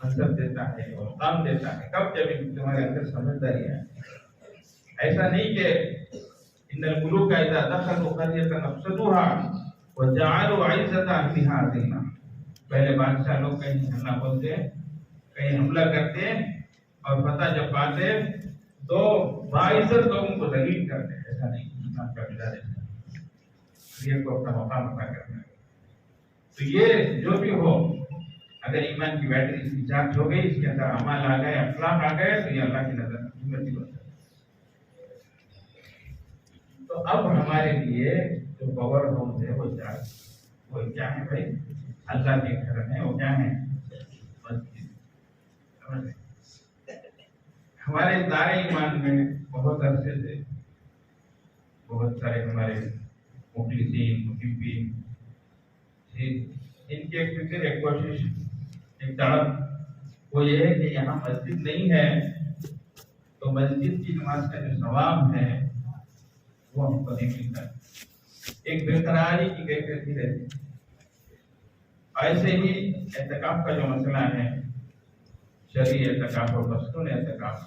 منصب دیتا ہے اور مقام دیتا ہے کب؟ جب تمہارے اندر سمجھداری ہے۔ ایسا نہیں کہ ان الملوک اذا دخلوا قرية افسدوها وجعلوا عزة اهلها اذلة۔ پہلے بادشاہ لوگ کہیں حملہ بولتے، کہیں حملہ کرتے اور فتح جب پاتے تو باعزت لوگوں کو ذلیل کرتے۔ ایسا نہیں، اسلام کا مزاج ہے یہ کو اپنا مقام عطا کرنا ہے۔ تو یہ جو بھی ہو، اگر ایمان کی بیٹری اس کی چارج ہو گئی، اس کے اندر اعمال آ گئے، اخلاق آ گئے، تو یہ اللہ کی نظر میں قیمتی بن جاتا ہے۔ تو اب ہمارے لیے جو پاور ہاؤس ہے وہ چارج، وہ کیا ہے بھائی؟ اللہ کے گھر میں وہ کیا ہے؟ مسجد۔ ہمارے دار ایمان میں بہت عرصے سے بہت سارے ہمارے مخلصین محبین، ان کی ایک فکر، ایک کوشش، ایک تڑپ وہ یہ ہے کہ یہاں مسجد نہیں ہے تو مسجد کی نماز کا جو ثواب ہے وہ ہم کو نہیں ملتا، ایک برقراری کی کیفیت رہتی۔ ایسے ہی اعتکاف کا جو مسئلہ ہے، شرعی اعتکاف اور مصنون اعتکاف،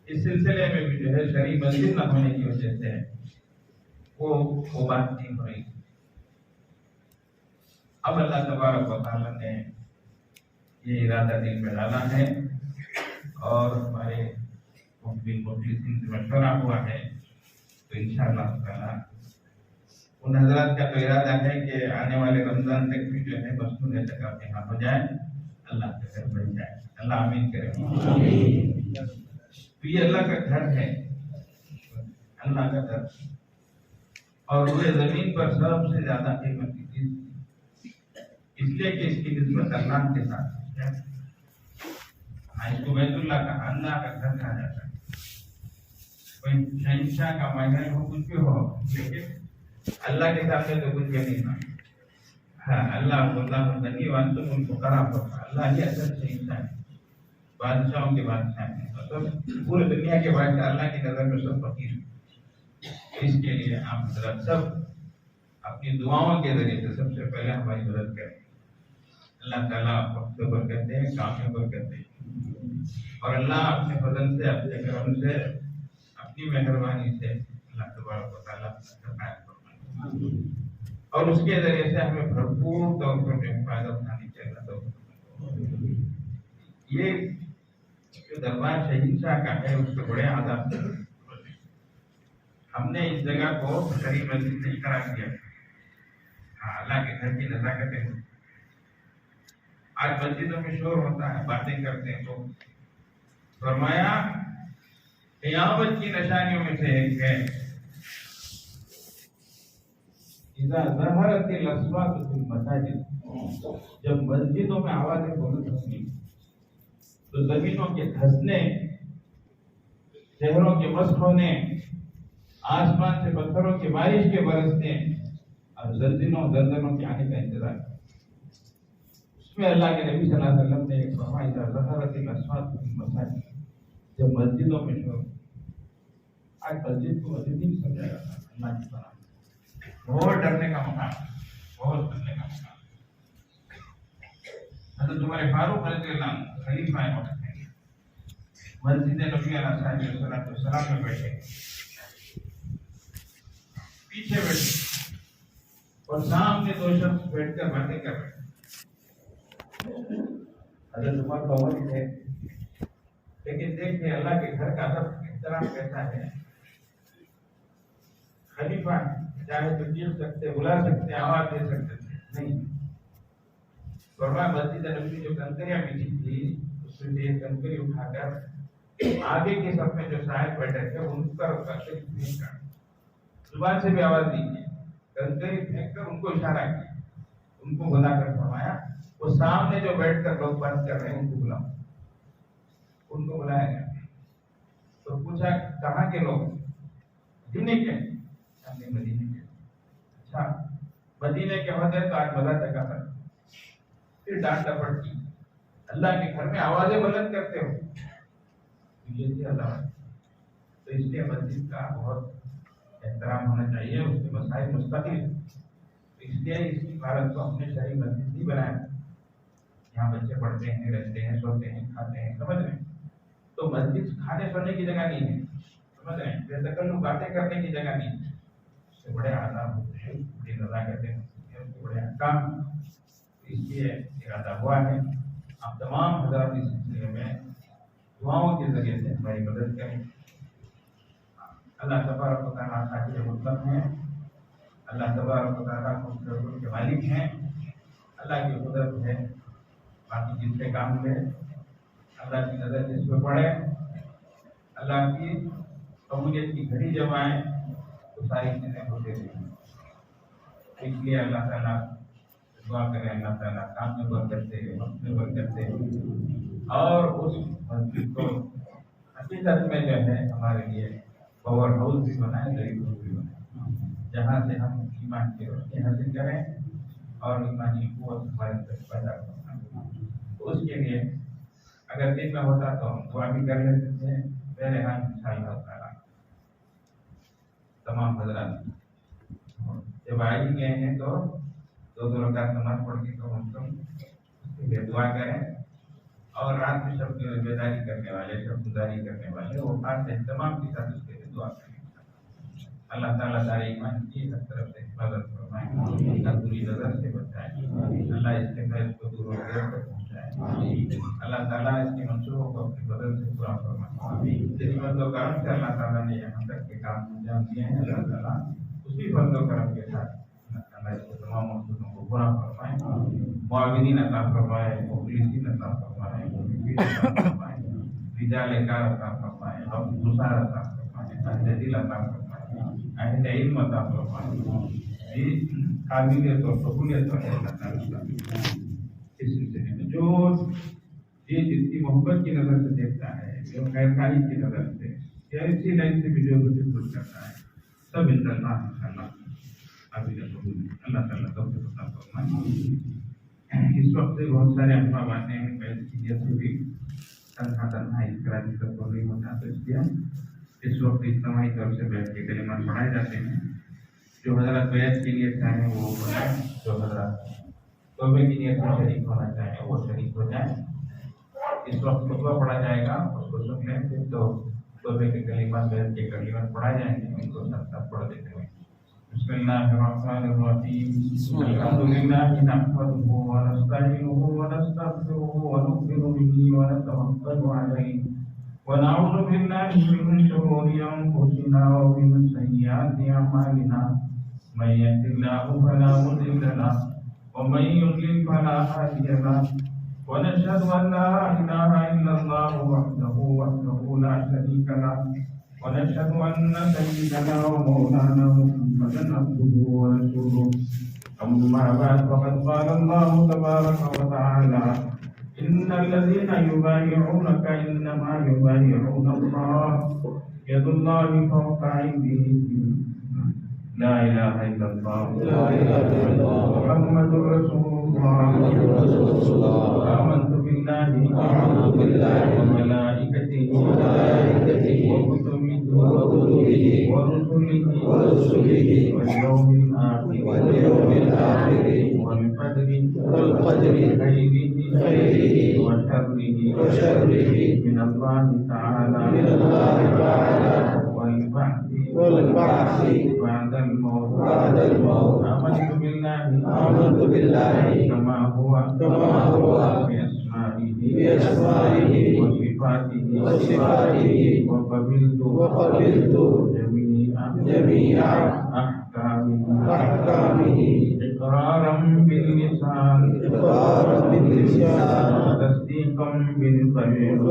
اس سلسلے میں بھی جو ہے شرعی مسجد نہ ہونے کی وجہ سے وہ بات نہیں ہو رہی۔ اب اللہ تبارک و تعالیٰ نے یہ ارادہ دل میں ڈالا ہے اور ہمارے مفلسین سے مشورہ ہوا ہے، تو انشاءاللہ تعالیٰ ان حضرات کا تو ارادہ ہے کہ آنے والے رمضان تک بھی جو ہے مصنون اعتکاف یہاں ہو جائے، اللہ کا گھر بن جائے، اللہ آمین کرے۔ تو یہ اللہ کا گھر ہے، اللہ کا گھر، اور وہ زمین پر سب سے زیادہ قیمتی چیز اس لیے کہ اس کی نسبت اللہ کے ساتھ ہے۔ اس کو بیت اللہ کا اللہ کا گھر کہا جاتا ہے۔ کوئی شہنشاہ کا محل ہو، کچھ بھی ہو، لیکن اللہ کے سامنے تو کچھ بھی نہیں تھا۔ ہاں، اللہ غنی وانتم الفقراء، اللہ ہی اصل شہنشاہ ہے، بادشاہوں کے بادشاہ ہیں، مطلب پورے دنیا کے بادشاہ اللہ کی نظر میں سب فقیر ہیں۔ اس کے لیے آپ حضرات سب اپنی دعاؤں کے ذریعے سے سب سے پہلے ہماری مدد کریں۔ اللہ تعالیٰ وقت پر کرتے ہیں، کام پر کرتے ہیں، اور اللہ اپنے فضل سے، اپنے کرم سے، اپنی مہربانی سے اللہ تبارک و تعالیٰ اور اس کے ذریعے سے ہمیں بھرپور طور پر فائدہ اٹھانے کی ضرورت ہے۔ یہ جو دربار شہنشاہ کا ہے، اس کے بڑے آداب سے ہم نے اس جگہ کو شرعی مسجد نہیں قرار دیا۔ اللہ کے گھر کی نزاکتیں ہوتی، آج مسجدوں میں شور ہوتا ہے، باتیں کرتے ہیں، تو فرمایا قیامت کی نشانیوں میں سے ایک ہے اذا ظہرت الاصوات فی المساجد، جب مسجدوں میں آوازیں بلند ہوں گی تو زمینوں کے دھسنے، شہروں کے مسخ ہونے، آسمان سے پتھروں کی بارش کے برسنے اور زلزلوں کے آنے کا انتظار۔ اس میں اللہ کے نبی صلی اللہ علیہ وسلم نے ایک فرمایا اذا ظہرت الاصوات فی المساجد، جب مسجدوں میں شور۔ آج مسجد کو مسجد نہیں سمجھا جاتا، اللہ کی طرح بہت ڈرنے کا مقام، بہت ڈرنے کا مقام۔ حضرت عمر فاروق رضی اللہ عنہ خلیفہ وقت ہیں، مسجد نبی علیہ السلام میں بیٹھے، پیچھے بیٹھے اور سامنے دو شخص بیٹھ کر باتیں کر رہے۔ حضرت عمر کا وقت ہے، لیکن دیکھیں اللہ کے گھر کا ادب احترام کیسا ہے۔ خلیفہ چاہے تو چیخ سکتے، بلا سکتے، آواز دے سکتے تھے، نہیں۔ فرمایا مسجد نبوی جو کنکریاں بچھی تھی، اس میں سے ایک کنکری اٹھا کر آگے کے صف میں جو صاحب بیٹھے تھے ان پر پھینک کر، زبان سے بھی آواز نہیں کی، کنکری پھینک کر ان کو اشارہ کیا، ان کو بلا کر فرمایا وہ سامنے جو بیٹھ کر لوگ بات کر رہے ہیں ان کو بلاؤ۔ ان کو بلایا گیا تو پوچھا کہاں کے لوگ؟ مدینے کے؟ مدینے کے۔ اچھا، مدینے کے ہوتے تو آج مزہ چکا تھا۔ پھر ڈانٹ ڈپٹ کی، اللہ کے گھر میں آوازیں بلند کرتے ہو، یہ تھی اللہ۔ تو اس لیے مسجد کا بہت احترام ہونا چاہیے، اس کے مسائل مستقل، اس لیے اس عمارت کو ہم نے شرعی مسجد نہیں بنایا۔ یہاں بچے پڑھتے ہیں، رہتے ہیں، سوتے ہیں، کھاتے ہیں، سمجھ رہے ہیں؟ تو مسجد کھانے سونے کی جگہ نہیں ہے، سمجھ رہے ہیں؟ بے تکلف باتیں کرنے کی جگہ نہیں ہے۔ اس سے بڑے آداب ہوتے ہیں، بڑی نزاکتیں ہوتی ہیں، اس کے بڑے احکام، اس لیے ارادہ ہوا ہے آپ تمام حضرات اس سلسلے میں دعاؤں کے ذریعے سے ہماری مدد کریں۔ اللہ تبارک و تعالیٰ خاطر مطلب ہیں، اللہ تبارک و تعالیٰ مطلب کے مالک ہیں، اللہ کی قدرت ہے، باقی جس سے کام لے، اللہ کی نظر جس پہ پڑے، اللہ کی قبولیت کی گھڑی جب آئے تو ساری چیزیں ہوتے رہیں۔ اس لیے اللہ تعالیٰ دعا کریں، اللہ تعالیٰ کام میں برکت دے، وقت میں برکت دے، اور اس مسجد کو حقیقت میں جو ہے ہمارے لیے پاور ہاؤس بھی بنائے، غریب ہاؤس بھی بنائے، جہاں سے ہم ایمان کی روشنی حاصل کریں اور ایمانی قوت ہمارے اندر پیدا کریں۔ تو اس کے لیے اگر دن میں ہوتا تو ہم دعا بھی کر لیتے تھے، بہرحال انشاءاللہ تعالیٰ تمام حضرات جب آ ہی گئے ہیں تو دو رکعت نماز پڑھ کے کم از کم اس کے لیے دعا کریں، اور رات میں سب بیداری کرنے والے، سب گزاری کرنے والے وہ خاص اہتمام کے ساتھ اس کے لیے دعا کریں۔ اللہ تعالیٰ سارے ایمان کی ہر طرف سے حفاظت فرمائے، اللہ بری نظر سے بچائے، اللہ اس کے فیض کو دور و دور تک پہنچائے، اللہ تعالیٰ اس کے منصوبوں کو اپنے بدل سے پورا فرمائے۔ جس فضل و کرم سے اللہ تعالیٰ نے یہاں تک کے کام انجام دیے ہیں، اللہ تعالیٰ اسی فضل و کرم کے ساتھ اللہ اس کے تمام مقصودوں کو پورا فرمائے، معاونین عطا فرمائے، مخلصین عطا فرمائے، محبین عطا فرمائے، رجال کار عطا فرمائے، گسار عطا فرمائے، اہل دل عطا فرمائے، اہل علم عطا فرمائے، قابلیت اور قبولیت والے اللہ تعالیٰ اس سلسلے میں جو جس کی محبت کی نظر سے دیکھتا ہے، جو خیرخواہی کی نظر سے یا اسی لائن سے بھی جو کچھ کرتا ہے، سب انشاءاللہ اللہ تعالیٰ توفیق عطا فرمائے۔ اس وقت بہت سارے افواہ باتیں ہیں، میں اس کی سے بھی تنہا اس کراچی تک کو نہیں ہوتا، تو اس لیے اس وقت اجتماعی طور سے بیٹھ کے کلمات پڑھائے جاتے ہیں۔ جو حضرات بیعت کے لیے چاہیں وہ بتائیں، جو حضرات توبے کی نیت میں شریک ہونا چاہیں وہ شریک ہو جائیں۔ اس وقت خطبہ پڑھا جائے گا، اس کو سن لیں، پھر تو توبے کے کلمات بیعت کے کلمات پڑھائے جائیں گے، ان کو ساتھ ساتھ پڑھ دیتے ہوئے۔ بسم اللہ الرحمن الرحیم، الحمد للہ نحمدہ ونستعینہ ونستغفرہ ونؤمن بہ ونتوکل علیہ ونعوذ باللہ من شرور انفسنا ومن سیئات اعمالنا، من یهد اللہ فلا مضل لہ ومن یضلل فلا ہادی لہ، ونشهد ان لا اله الا اللہ وحدہ لا شریک لہ، ونشهد ان سیدنا ومولانا محمدا عبده ورسوله، اما بعد فقد قال اللہ تبارک وتعالی ان الذين يبايعونك انما يبايعون الله يد الله فوق ايديهم، لا اله الا الله محمد رسول الله، آمنت بالله وملائكته وكتبه ورسله واليوم الآخر والقدر خيره وشره من الله تعالى والبعث بعد الموت، آمنت بالله كما هو بأسمائه وصفاته وقبلت جميع أحكامه إقرارا باللسان وتصديقا بالقلب،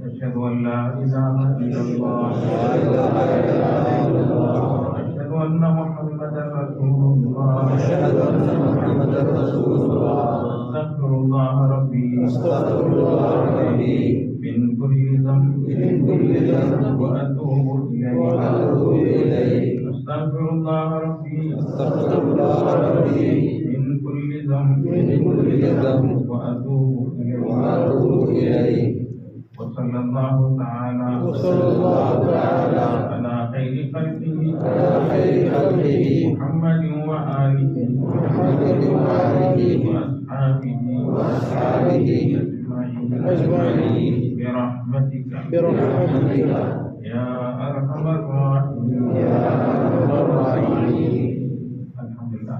أشهد أن لا إله إلا الله وأشهد أن محمدا رسول الله، أستغفر الله ربي من كل ذنب وأتوب إليه، أستغفر الله ربي من كل ذنب وأتوب إليه، وصلى الله تعالى على خير خلقه محمد وآله وأصحابه أجمعين برحمتك يا أرحم الراحمين۔ الحمد لله.